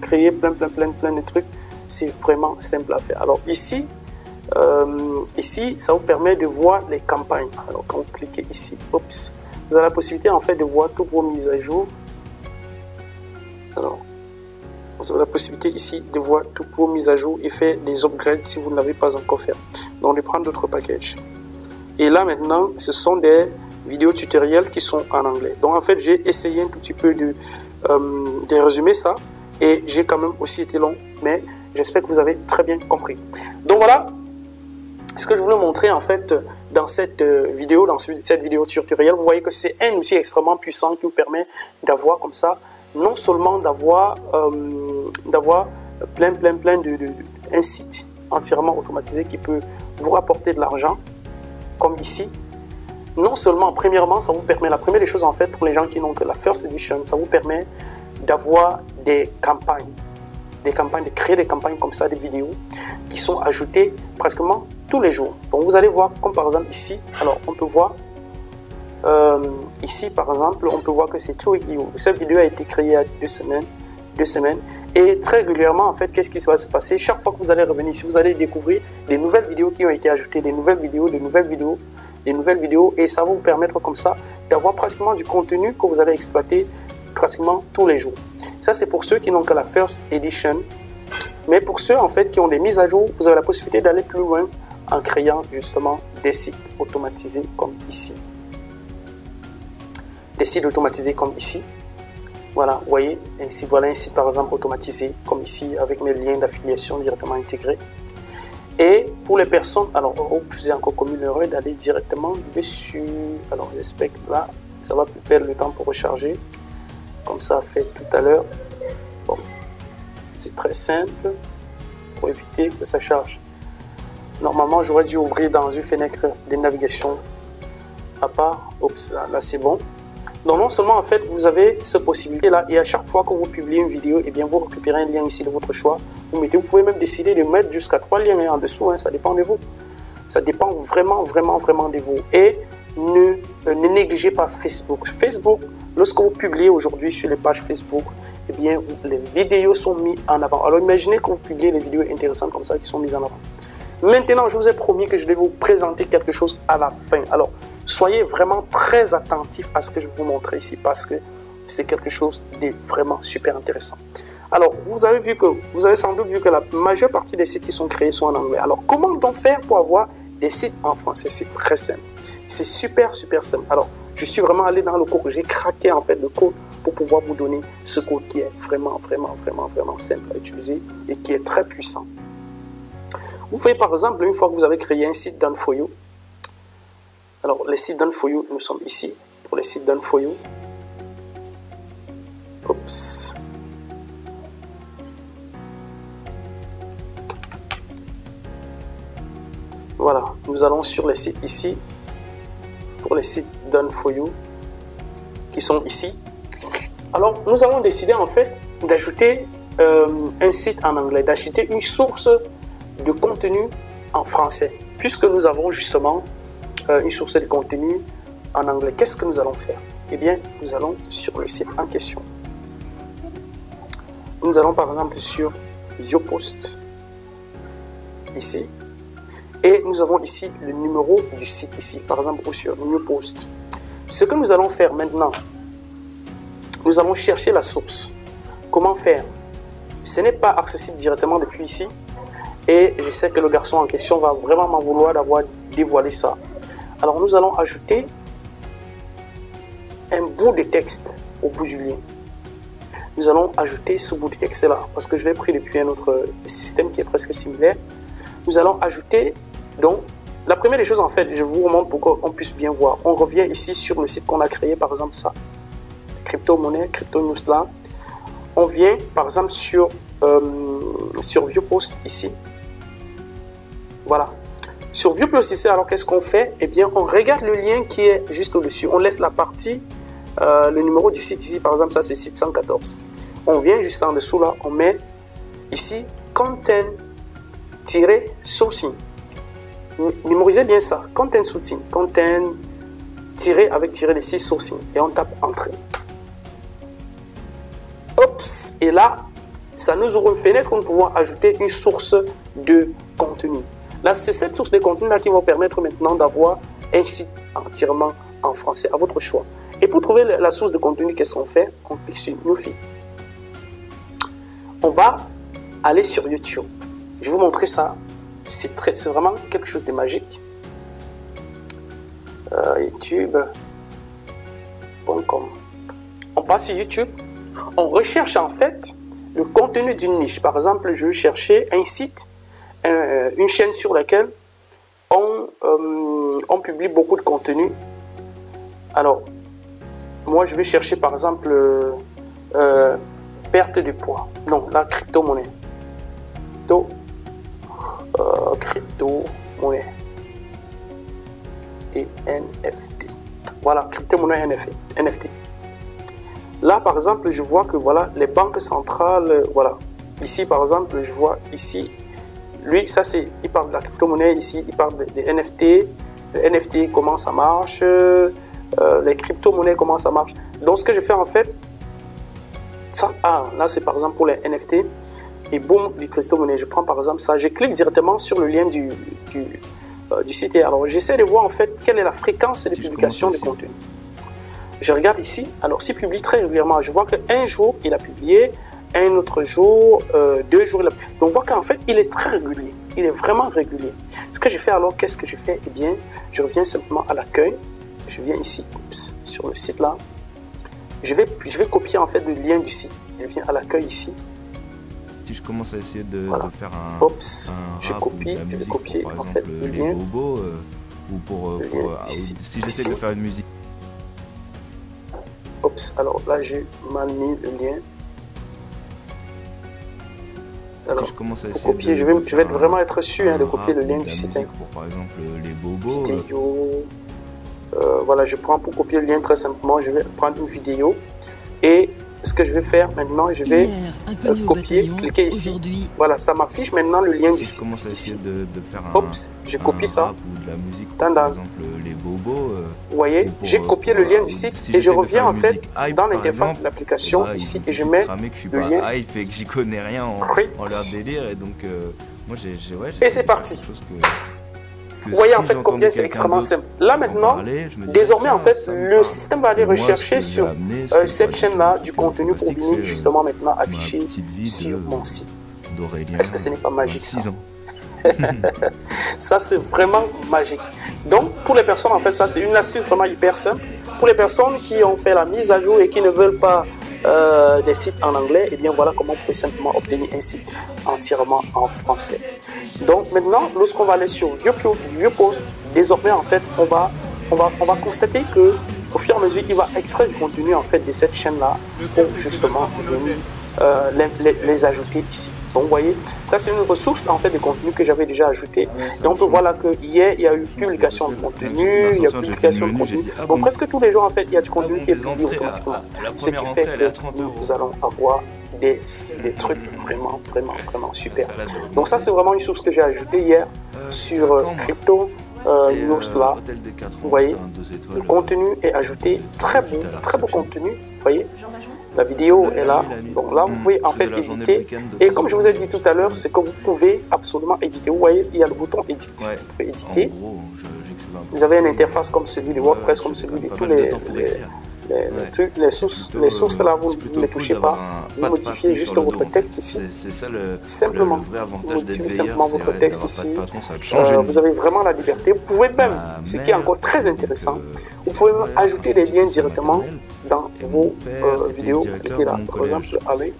créez plein de trucs. C'est vraiment simple à faire. Alors, ici, ça vous permet de voir les campagnes. Alors, quand vous cliquez ici, vous avez la possibilité en fait de voir toutes vos mises à jour. Alors, vous avez la possibilité ici de voir toutes vos mises à jour et faire des upgrades si vous ne l'avez pas encore fait. Donc, de prendre d'autres packages. Et là, maintenant, ce sont des vidéos tutoriels qui sont en anglais. Donc, en fait, j'ai essayé un tout petit peu de résumer ça. Et j'ai quand même aussi été long. Mais j'espère que vous avez très bien compris. Donc, voilà ce que je voulais montrer en fait dans cette vidéo tutoriel. Vous voyez que c'est un outil extrêmement puissant qui vous permet d'avoir comme ça, non seulement d'avoir un site entièrement automatisé qui peut vous rapporter de l'argent, comme ici. Non seulement, premièrement, ça vous permet, la première des choses en fait pour les gens qui n'ont que la First Edition, ça vous permet d'avoir des campagnes, de créer des campagnes comme ça, des vidéos qui sont ajoutées pratiquement tous les jours. Donc vous allez voir, comme par exemple ici, alors on peut voir ici par exemple, on peut voir que c'est tout. Cette vidéo a été créée il y a 2 semaines. Et très régulièrement, en fait, qu'est-ce qui va se passer? Chaque fois que vous allez revenir ici, vous allez découvrir des nouvelles vidéos qui ont été ajoutées, des nouvelles vidéos, et ça va vous permettre comme ça d'avoir pratiquement du contenu que vous allez exploiter pratiquement tous les jours. Ça, c'est pour ceux qui n'ont que la First Edition. Mais pour ceux en fait qui ont des mises à jour, vous avez la possibilité d'aller plus loin en créant justement des sites automatisés comme ici. Des sites automatisés comme ici. Voilà, vous voyez, ici voilà un site par exemple automatisé comme ici avec mes liens d'affiliation directement intégrés. Et pour les personnes, alors vous êtes encore comme heureux d'aller directement dessus. Alors j'espère que là, ça va plus perdre le temps pour recharger. Comme ça a fait tout à l'heure. Bon, c'est très simple pour éviter que ça charge. Normalement, j'aurais dû ouvrir dans une fenêtre de navigation à part. Oups, là c'est bon. Donc non seulement en fait vous avez cette possibilité là, et à chaque fois que vous publiez une vidéo, et eh bien vous récupérez un lien ici de votre choix. Vous pouvez même décider de mettre jusqu'à 3 liens en dessous, hein, ça dépend de vous. Ça dépend vraiment de vous. Et ne négligez pas Facebook. Facebook, lorsque vous publiez aujourd'hui sur les pages Facebook, eh bien les vidéos sont mises en avant. Alors imaginez que vous publiez des vidéos intéressantes comme ça qui sont mises en avant. Maintenant, je vous ai promis que je vais vous présenter quelque chose à la fin. Alors, soyez vraiment très attentifs à ce que je vais vous montrer ici parce que c'est quelque chose de vraiment super intéressant. Alors, vous avez sans doute vu que la majeure partie des sites qui sont créés sont en anglais. Alors, comment donc faire pour avoir des sites en français? C'est très simple. C'est super simple. Alors, je suis vraiment allé dans le code. J'ai craqué en fait le code pour pouvoir vous donner ce code qui est vraiment simple à utiliser et qui est très puissant. Vous pouvez par exemple, une fois que vous avez créé un site Done for You, alors les sites Done for You, nous sommes ici pour les sites Done for You. Oups. Voilà, nous allons sur les sites ici, pour les sites done for you qui sont ici. Alors, nous allons décider en fait d'ajouter un site en anglais, d'acheter une source de contenu en français. Puisque nous avons justement une source de contenu en anglais, qu'est-ce que nous allons faire? Eh bien, nous allons sur le site en question. Nous allons par exemple sur ViewPost, ici. Et nous avons ici le numéro du site, ici, par exemple, ou sur ViewPost. Ce que nous allons faire maintenant, nous allons chercher la source. Comment faire? Ce n'est pas accessible directement depuis ici. Et je sais que le garçon en question va vraiment m'en vouloir d'avoir dévoilé ça. Alors nous allons ajouter un bout de texte au bout du lien. Nous allons ajouter ce bout de texte là, parce que je l'ai pris depuis un autre système qui est presque similaire. Nous allons ajouter, donc, la première des choses en fait, je vous remontre pour qu'on puisse bien voir. On revient ici sur le site qu'on a créé, par exemple ça, crypto-monnaie, crypto-news là. On vient par exemple sur ViewPost ici. Voilà. Sur ViewPost ici, alors qu'est-ce qu'on fait? Eh bien, on regarde le lien qui est juste au-dessus. On laisse la partie, le numéro du site ici, par exemple, ça c'est site 114. On vient juste en dessous là, on met ici content-sourcing. Mémorisez bien ça. Content sourcing. Content avec des 6 sourcing. Et on tape entrée. Oups, et là, ça nous ouvre une fenêtre où nous pouvons ajouter une source de contenu. Là, c'est cette source de contenu là qui va permettre maintenant d'avoir un site entièrement en français à votre choix. Et pour trouver la source de contenu, qu'est-ce qu'on fait? On clique sur Newfie. On va aller sur YouTube. Je vais vous montrer ça. C'est vraiment quelque chose de magique. YouTube.com. On passe sur YouTube. On recherche en fait le contenu d'une niche. Par exemple, je vais chercher un site, une chaîne sur laquelle on publie beaucoup de contenu. Alors, moi, je vais chercher par exemple perte de poids. Donc, la crypto-monnaie. Crypto-monnaie et NFT. Voilà, crypto-monnaie NFT. Là, par exemple, je vois que voilà, les banques centrales, voilà. Ici, par exemple, je vois ici, lui, ça c'est, il parle de la crypto-monnaie, ici, il parle des NFT. Les NFT, comment ça marche, les crypto-monnaies, comment ça marche. Donc, ce que je fais en fait, ça, là, c'est par exemple pour les NFT. Et boum, les crypto-monnaies. Je prends par exemple ça, je clique directement sur le lien du site. Alors, j'essaie de voir en fait quelle est la fréquence de publication de contenu. Je regarde ici, alors s'il publie très régulièrement, je vois qu'un jour il a publié, un autre jour, 2 jours il a publié. Donc on voit qu'en fait il est très régulier, il est vraiment régulier. Ce que je fais alors, qu'est-ce que je fais? Eh bien, je reviens simplement à l'accueil, je viens ici, sur le site là, je vais copier en fait le lien du site, je viens à l'accueil ici. Si je commence à essayer de faire un je copie, je vais copier par en exemple, fait le les lien, bobos, ou pour si j'essaie de faire une musique. Alors là j'ai mal mis le lien. Alors, si je commence à essayer copier, je vais vraiment être sûr de copier le lien du site. Pour par exemple les bobos. Vidéo. Voilà, je prends pour copier le lien très simplement, je vais prendre une vidéo et ce que je vais faire maintenant, je vais copier, cliquer ici. Voilà, ça m'affiche maintenant le lien du site. Je commence à essayer de faire je copie ça. Ou de la musique, par exemple les bobos. Vous voyez, j'ai copié le lien du site et je reviens en fait dans l'interface de l'application ici et je mets le lien. Hype et que j'y connais rien en leur délire et donc moi et c'est parti. Vous voyez en fait combien c'est extrêmement simple. Là maintenant, désormais en fait, le système va aller rechercher sur cette chaîne-là du contenu pour venir justement maintenant afficher sur mon site. Est-ce que ce n'est pas magique ça? Ça c'est vraiment magique. Donc pour les personnes en fait, ça c'est une astuce vraiment hyper simple. Pour les personnes qui ont fait la mise à jour et qui ne veulent pas des sites en anglais, et bien voilà comment vous pouvez simplement obtenir un site entièrement en français. Donc maintenant, lorsqu'on va aller sur ViewPost, désormais en fait, on va constater que au fur et à mesure, il va extraire du contenu en fait de cette chaîne là pour justement venir les ajouter ici. Donc vous voyez, ça c'est une ressource en fait de contenu que j'avais déjà ajouté. Et on peut voir là que hier il y a eu publication de contenu, il y a publication de contenu. Donc presque tous les jours en fait il y a du contenu qui est publié automatiquement. Ce qui fait que nous allons avoir des trucs vraiment super. Donc ça c'est vraiment une source que j'ai ajoutée hier sur Crypto News là. Vous voyez, le contenu est ajouté, très beau contenu, vous voyez. La vidéo est là, donc là vous pouvez en fait éditer et comme je vous ai dit tout à l'heure, c'est que vous pouvez absolument éditer. Vous voyez, il y a le bouton Edit, vous pouvez éditer. Vous avez une interface comme celui de WordPress, comme celui de tous les sources là, vous ne les touchez pas, vous modifiez juste votre texte ici, simplement, vous modifiez simplement votre texte ici, vous avez vraiment la liberté, vous pouvez même, ce qui est encore très intéressant, vous pouvez même ajouter des liens directement dans vos vidéos, cliquez là, par exemple, allez,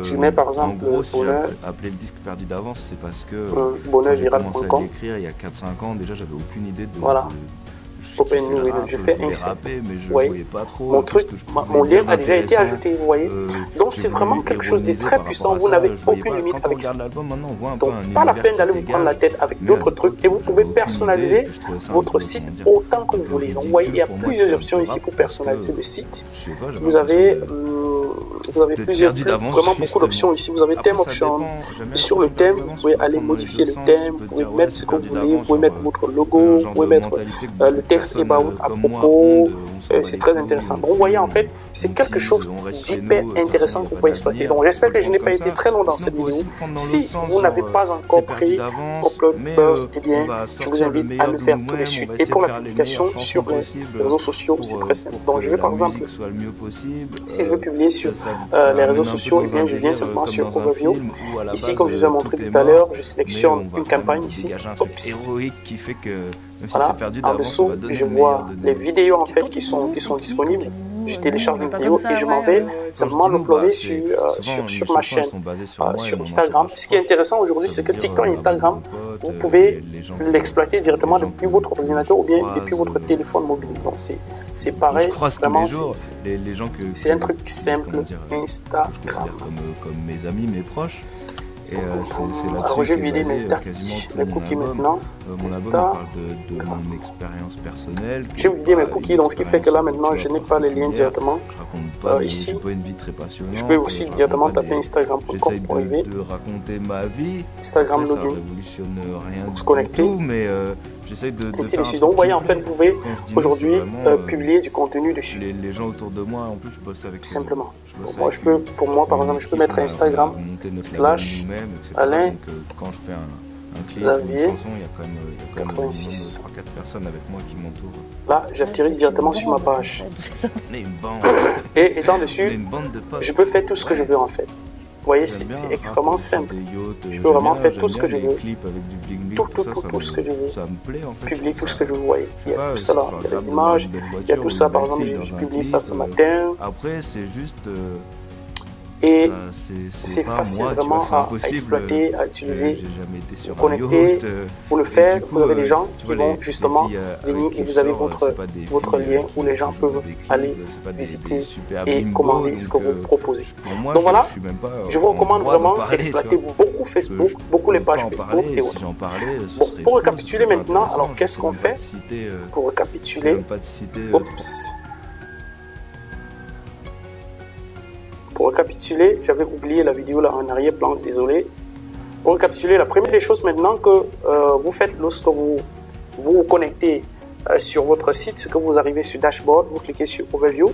je mets par exemple bonheur, appeler le disque perdu d'avance, c'est parce que bonheurviral.com, il y a 4-5 ans, déjà j'avais aucune idée de... Voilà. Open New Window, je fais un voyais pas trop, mon truc, mon lien a déjà été ajouté, vous voyez. Donc c'est vraiment quelque chose de très puissant, vous n'avez aucune limite avec ça. Donc pas la peine d'aller vous prendre la tête avec d'autres trucs et vous pouvez personnaliser votre site autant que vous voulez. Donc vous voyez, il y a plusieurs options ici pour personnaliser le site. Vous avez vraiment beaucoup d'options ici. Vous avez thème option. Sur le thème, vous pouvez aller modifier le thème, vous pouvez mettre ce que vous voulez, vous pouvez mettre votre logo, vous pouvez mettre le texte about à propos. C'est très intéressant. Donc, vous voyez, en fait, c'est quelque chose d'hyper intéressant que vous pouvez exploiter. Donc, j'espère que je n'ai pas été très long dans cette vidéo. Si vous n'avez pas encore pris Upload Buzz, eh bien, je vous invite à le faire tout de suite. Et pour la publication sur les réseaux sociaux, c'est très simple. Donc, je vais par exemple, si je veux publier sur les réseaux sociaux, eh bien, je viens simplement sur Overview. Ici, comme je vous ai montré tout à l'heure, je sélectionne une campagne ici. Voilà, en dessous, je vois les vidéos en fait qui sont disponibles. Je télécharge une vidéo et je m'en vais simplement l'uploader sur ma chaîne, sur Instagram. Ce qui est intéressant aujourd'hui, c'est que TikTok et Instagram, vous pouvez l'exploiter directement depuis votre ordinateur ou bien depuis votre téléphone mobile. Donc c'est pareil, vraiment, c'est un truc simple, Instagram. Comme mes amis, mes proches. Alors j'ai vidé mes cookies maintenant. On parle de mon expérience personnelle. J'ai vidé mes cookies, donc ce qui fait que là maintenant je n'ai pas les liens directement. Ici, je peux aussi directement taper Instagram.com pour arriver. De raconter ma vie. Instagram login. Ça révolutionne rien pour se connecter. Mais j'essaie de ainsi de suite. Donc vous voyez, en fait, vous pouvez aujourd'hui publier du contenu dessus. Les gens autour de moi, en plus, je bosse avec simplement. Moi, pour moi, par exemple, je peux mettre Instagram slash Alain quand je fais un clip, Xavier, une chanson, il y a quand même 86. 3-4 personnes avec moi qui m'entourent. Là, j'atterris directement sur ma page. Et étant dessus, je peux faire tout ce que je veux en fait. Vous voyez, c'est extrêmement simple. Je peux vraiment faire tout ce que je veux. Tout ce que je veux. Publier tout ce que je veux. Vous voyez, il y a tout ça là. Il y a les images. Il y a tout ça. Par exemple, j'ai publié ça ce matin. Après, c'est juste. Et c'est facile vraiment à exploiter, à utiliser, vous connecter. Pour le faire, vous avez des gens qui vont justement venir et vous avez votre lien où les gens peuvent aller visiter et commander ce que vous proposez. Donc voilà, je vous recommande vraiment d'exploiter beaucoup Facebook, beaucoup les pages Facebook et autres. Bon, pour récapituler maintenant, alors qu'est-ce qu'on fait? Pour récapituler, pour récapituler, j'avais oublié la vidéo là en arrière-plan, désolé. Pour récapituler, la première des choses maintenant que vous faites lorsque vous vous connectez sur votre site, c'est que vous arrivez sur Dashboard, vous cliquez sur Overview.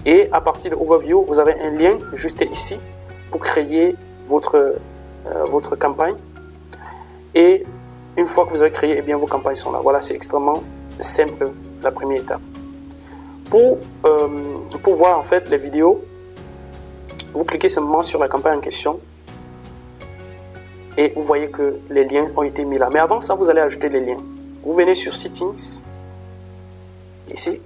Et à partir de Overview, vous avez un lien juste ici pour créer votre campagne. Et une fois que vous avez créé, eh bien, vos campagnes sont là. Voilà, c'est extrêmement simple, la première étape. Pour voir en fait les vidéos, vous cliquez simplement sur la campagne en question et vous voyez que les liens ont été mis là. Mais avant ça, vous allez ajouter les liens. Vous venez sur Settings, ici.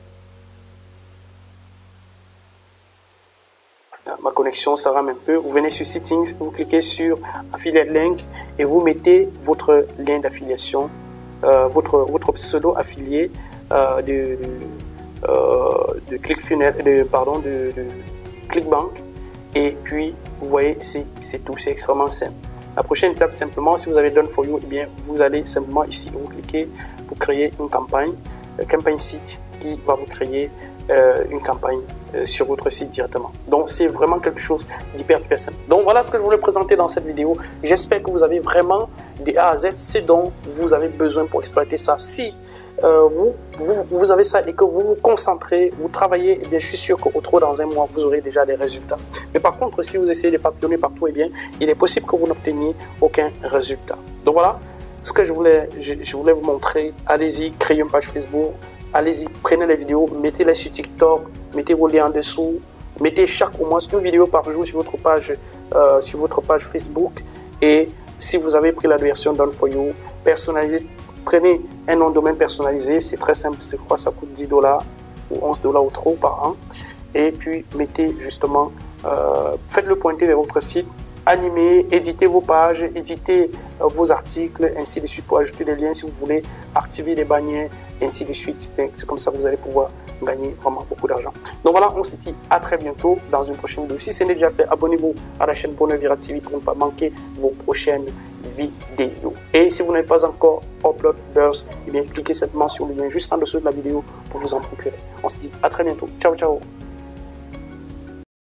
Ma connexion, ça rame un peu. Vous venez sur Settings, vous cliquez sur Affiliate Link et vous mettez votre lien d'affiliation, votre pseudo affilié de ClickFunnels, de ClickBank. Et puis vous voyez, c'est tout, c'est extrêmement simple. La prochaine étape, simplement, si vous avez Done for You, eh bien, vous allez simplement ici, vous cliquez pour créer une campagne site qui va vous créer une campagne sur votre site directement. Donc, c'est vraiment quelque chose d'hyper simple. Donc, voilà ce que je voulais présenter dans cette vidéo. J'espère que vous avez vraiment de A à Z ce dont vous avez besoin pour exploiter ça. Si vous avez ça et que vous vous concentrez, vous travaillez, eh bien, je suis sûr qu'au trop dans un mois, vous aurez déjà des résultats. Mais par contre, si vous essayez de papillonner partout, eh bien, il est possible que vous n'obteniez aucun résultat. Donc, voilà ce que je voulais vous montrer. Allez-y, créez une page Facebook. Allez-y, prenez les vidéos, mettez-les sur TikTok, mettez vos liens en dessous, mettez au moins une vidéo par jour sur votre page Facebook. Et si vous avez pris la version Done for You, personnalisez, prenez un nom de domaine personnalisé, c'est très simple, je crois que ça coûte $10 ou $11 ou trop par an. Et puis mettez justement, faites-le pointer vers votre site, animez, éditez vos pages, éditez vos articles, ainsi de suite pour ajouter des liens si vous voulez, activer des bannières, ainsi de suite. C'est comme ça que vous allez pouvoir gagner vraiment beaucoup d'argent. Donc voilà, on se dit à très bientôt dans une prochaine vidéo. Si ce n'est déjà fait, abonnez-vous à la chaîne Bonheur Viral TV pour ne pas manquer vos prochaines vidéos. Et si vous n'êtes pas encore Upload Burst, eh bien cliquez simplement sur le lien juste en dessous de la vidéo pour vous en procurer. On se dit à très bientôt. Ciao, ciao.